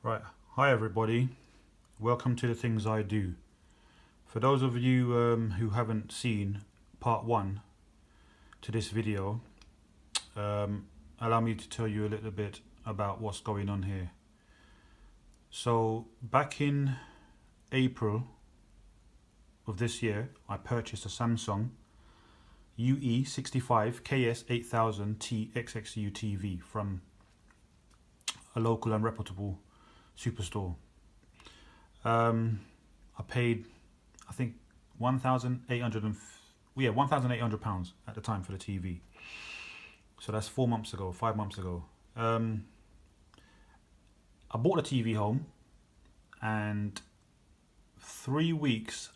Right, hi everybody, welcome to the things I do. For those of you who haven't seen part 1 to this video, allow me to tell you a little bit about what's going on here. So back in April of this year, I purchased a Samsung UE65KS8000TXXU TV from a local and reputable superstore. I paid, I think, £1,800 at the time for the TV. So that's 4 months ago, 5 months ago. I bought the TV home, and 3 weeks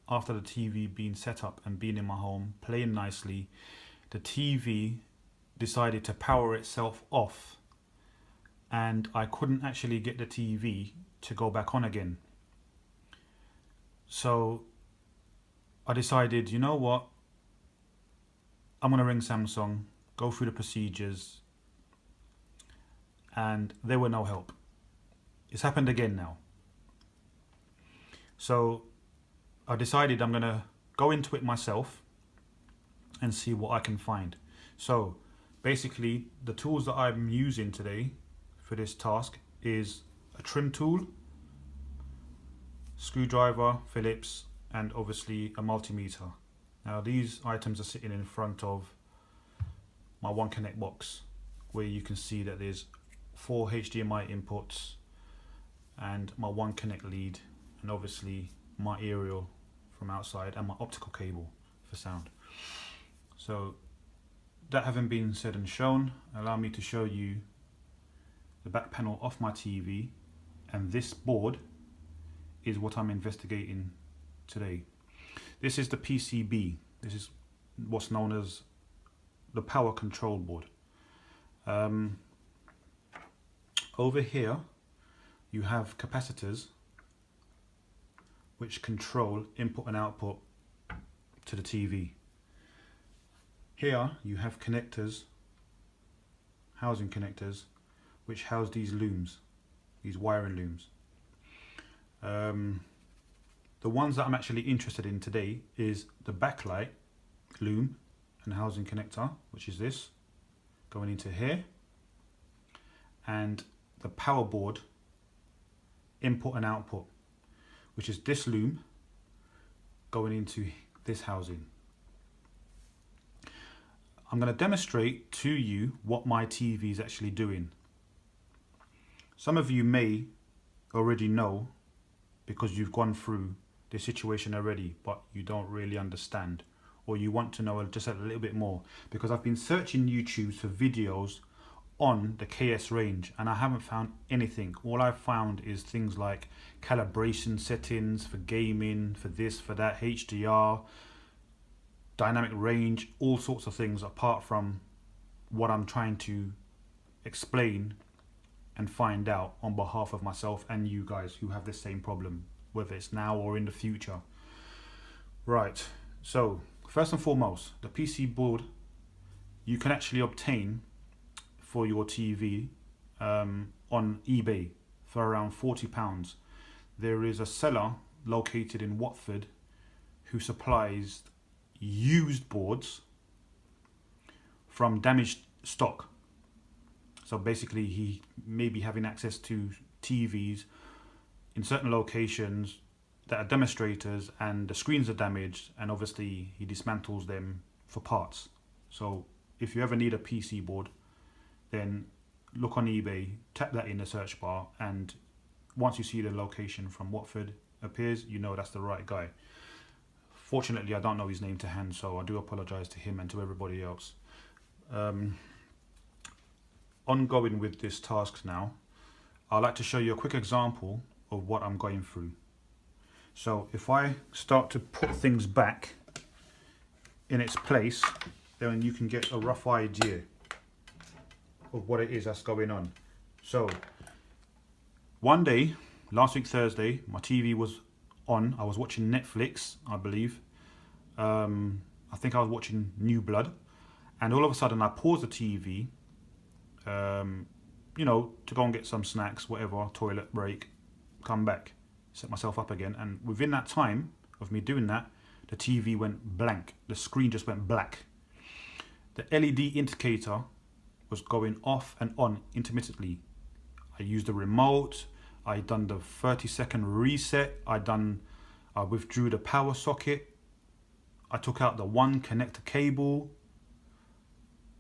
after the TV being set up and being in my home, playing nicely, the TV decided to power itself off, and I couldn't actually get the TV to go back on again. So I decided, you know what, I'm going to ring Samsung, go through the procedures, and they were no help. It's happened again now. So I decided I'm going to go into it myself and see what I can find. So basically the tools that I'm using today for this task is a trim tool, screwdriver, Phillips, and obviously a multimeter. Now these items are sitting in front of my One Connect box, where you can see that there's 4 HDMI inputs and my One Connect lead, and obviously my aerial from outside and my optical cable for sound. So that having been said and shown, allow me to show you the back panel of my TV, and this board is what I'm investigating today. This is the PCB. This is what's known as the power control board. Over here you have capacitors which control input and output to the TV. Here you have connectors, housing connectors, which house these looms, these wiring looms. The ones that I'm actually interested in today is the backlight loom and housing connector, which is this going into here, and the power board input and output, which is this loom going into this housing. I'm going to demonstrate to you what my TV is actually doing. Some of you may already know because you've gone through this situation already, but you don't really understand, or you want to know just a little bit more, because I've been searching YouTube for videos on the KS range and I haven't found anything. All I've found is things like calibration settings for gaming, for this, for that, HDR, dynamic range, all sorts of things, apart from what I'm trying to explain and find out on behalf of myself and you guys who have the same problem, whether it's now or in the future. Right, so first and foremost, the PC board you can actually obtain for your TV on eBay for around £40. There is a seller located in Watford who supplies used boards from damaged stock. So basically he may be having access to TVs in certain locations that are demonstrators and the screens are damaged, and obviously he dismantles them for parts. So if you ever need a PC board, then look on eBay, tap that in the search bar, and once you see the location from Watford appears, you know that's the right guy. Fortunately, I don't know his name to hand, so I do apologize to him and to everybody else. Ongoing with this task now, I'd like to show you a quick example of what I'm going through. So if I start to put things back in its place, then you can get a rough idea of what it is that's going on. So one day, last week Thursday, my TV was on. I was watching Netflix, I believe. I think I was watching New Blood, and all of a sudden I paused the TV you know, to go and get some snacks, whatever, toilet break, come back, set myself up again. And within that time of me doing that, the TV went blank. The screen just went black. The LED indicator was going off and on intermittently. I used the remote. I done the 30-second reset. I withdrew the power socket. I took out the one connector cable.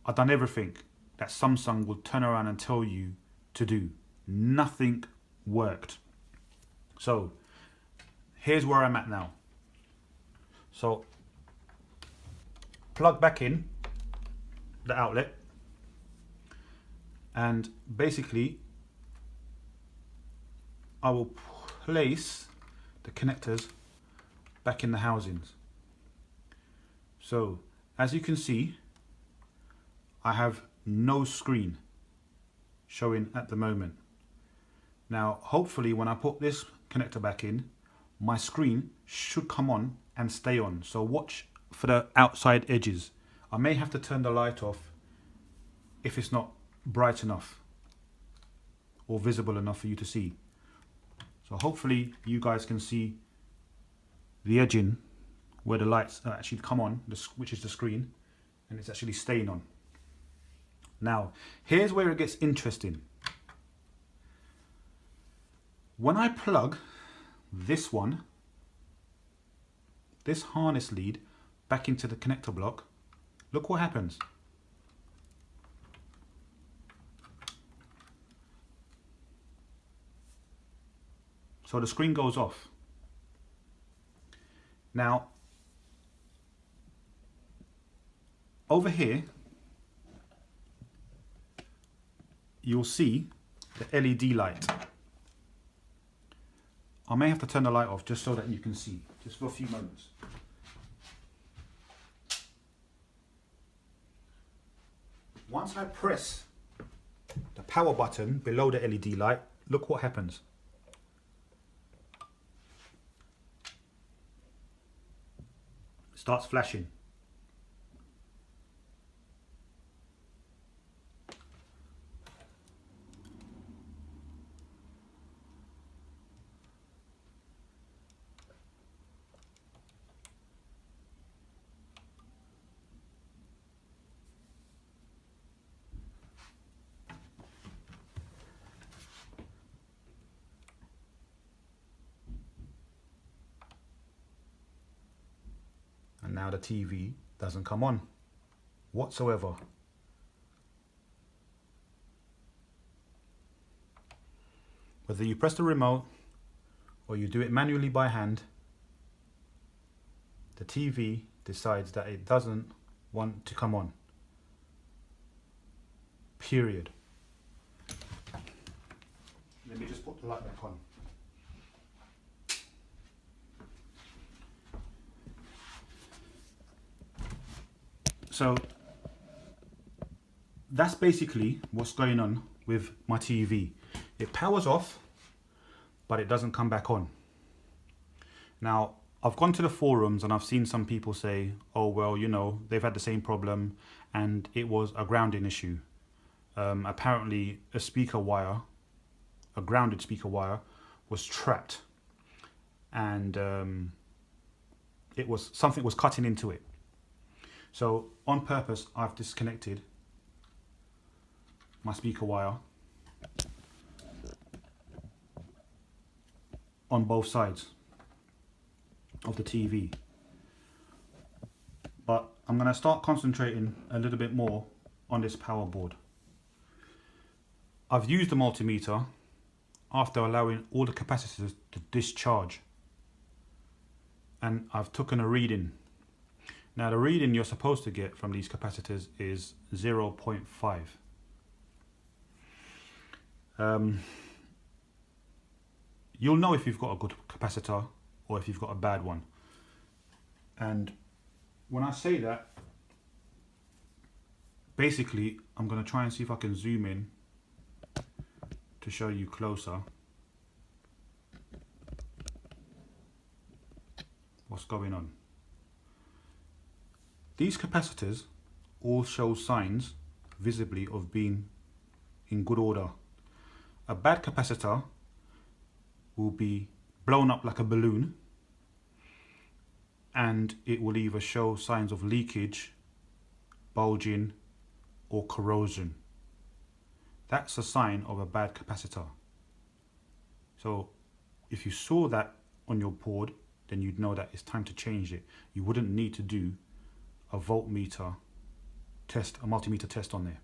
I done everything that Samsung will turn around and tell you to do. Nothing worked. So here's where I'm at now. So plug back in the outlet, and basically I will place the connectors back in the housings. So as you can see, I have no screen showing at the moment. Now hopefully when I put this connector back in, my screen should come on and stay on. So watch for the outside edges. I may have to turn the light off if it's not bright enough or visible enough for you to see. So hopefully you guys can see the edging where the lights actually come on, which is the screen, and it's actually staying on. Now, here's where it gets interesting. When I plug this harness lead back into the connector block, look what happens. So the screen goes off. Now, over here, you'll see the LED light. I may have to turn the light off just so that you can see, just for a few moments. Once I press the power button below the LED light, look what happens. It starts flashing. And now the TV doesn't come on whatsoever. Whether you press the remote or you do it manually by hand, the TV decides that it doesn't want to come on. Period. Let me just put the light back on. So that's basically what's going on with my TV. It powers off, but it doesn't come back on. Now, I've gone to the forums and I've seen some people say, oh, well, you know, they've had the same problem and it was a grounding issue. Apparently a speaker wire, a grounded speaker wire, was trapped, and something was cutting into it. So on purpose, I've disconnected my speaker wire on both sides of the TV. But I'm going to start concentrating a little bit more on this power board. I've used the multimeter after allowing all the capacitors to discharge, and I've taken a reading. Now the reading you're supposed to get from these capacitors is 0.5. You'll know if you've got a good capacitor or if you've got a bad one. And when I say that, basically I'm going to try and see if I can zoom in to show you closer what's going on. These capacitors all show signs visibly of being in good order A bad capacitor will be blown up like a balloon, and it will either show signs of leakage, bulging, or corrosion. That's a sign of a bad capacitor. So if you saw that on your board, then you'd know that it's time to change it. You wouldn't need to do a voltmeter test, a multimeter test on there.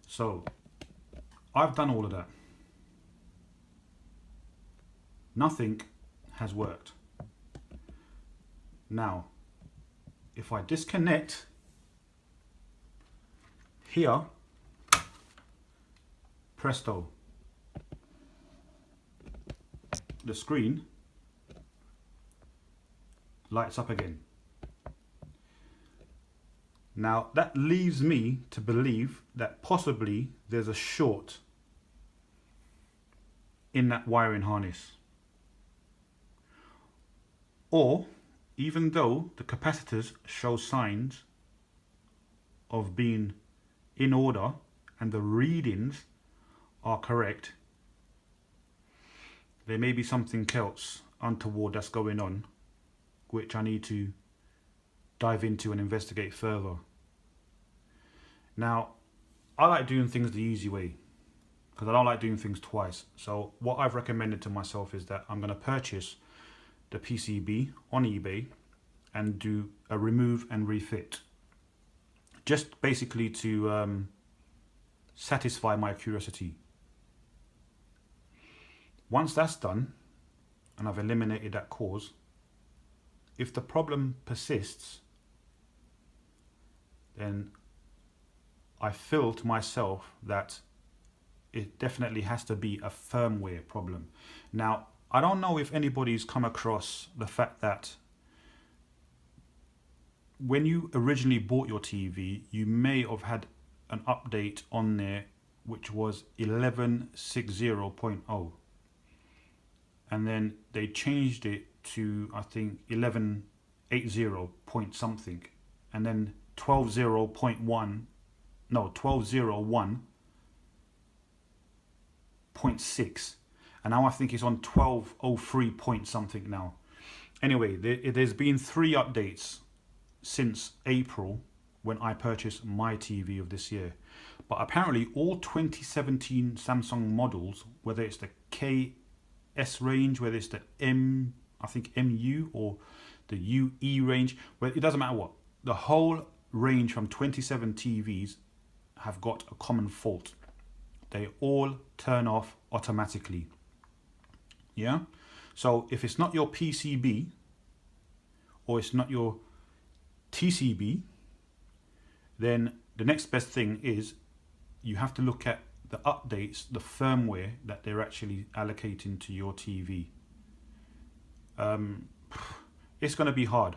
So I've done all of that. Nothing has worked. Now, if I disconnect here, presto, the screen lights up again. Now that leaves me to believe that possibly there's a short in that wiring harness. Or even though the capacitors show signs of being in order and the readings are correct, there may be something else untoward that's going on, which I need to dive into and investigate further. Now, I like doing things the easy way because I don't like doing things twice. So what I've recommended to myself is that I'm going to purchase the PCB on eBay and do a remove and refit, just basically to satisfy my curiosity. Once that's done and I've eliminated that cause, if the problem persists, then I feel to myself that it definitely has to be a firmware problem. Now, I don't know if anybody's come across the fact that when you originally bought your TV, you may have had an update on there which was 11.60.0, and then they changed it to, I think, 11.80 point something, and then 12.01.6, and now I think it's on 12.03 point something now. Anyway, there's been 3 updates since April when I purchased my TV of this year. But apparently all 2017 Samsung models, whether it's the KS range, whether it's the MU or the UE range, well, it doesn't matter what, the whole range from 27 TVs have got a common fault. They all turn off automatically. Yeah? So if it's not your PCB or it's not your TCB, then the next best thing is you have to look at the updates, the firmware that they're actually allocating to your TV. It's going to be hard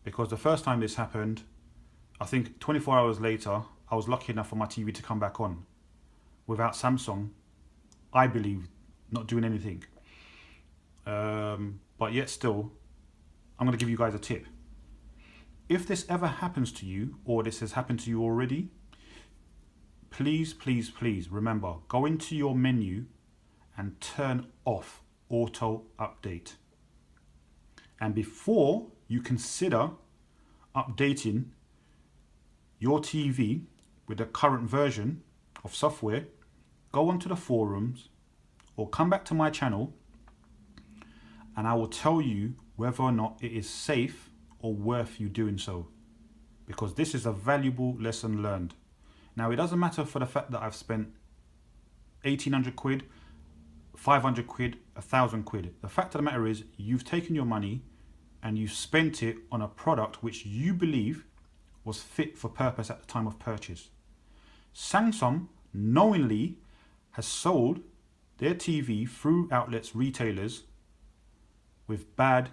because the first time this happened, I think 24 hours later, I was lucky enough for my TV to come back on without Samsung, I believe, not doing anything. But yet still, I'm going to give you guys a tip. If this ever happens to you, or this has happened to you already, please, please, please remember, go into your menu and turn off auto update. And before you consider updating your TV with the current version of software, go onto the forums or come back to my channel and I will tell you whether or not it is safe or worth you doing so, because this is a valuable lesson learned. Now, it doesn't matter for the fact that I've spent 1,800 quid, 500 quid, 1,000 quid. The fact of the matter is you've taken your money and you've spent it on a product which you believe was fit for purpose at the time of purchase. Samsung knowingly has sold their TV through outlets, retailers, with bad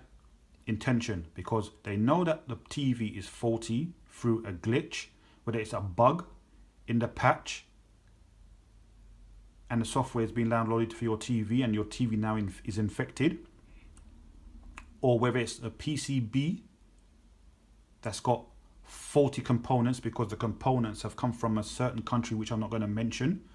intention, because they know that the TV is faulty through a glitch, whether it's a bug in the patch and the software has been downloaded for your TV and your TV now is infected, or whether it's a PCB that's got faulty components because the components have come from a certain country which I'm not going to mention.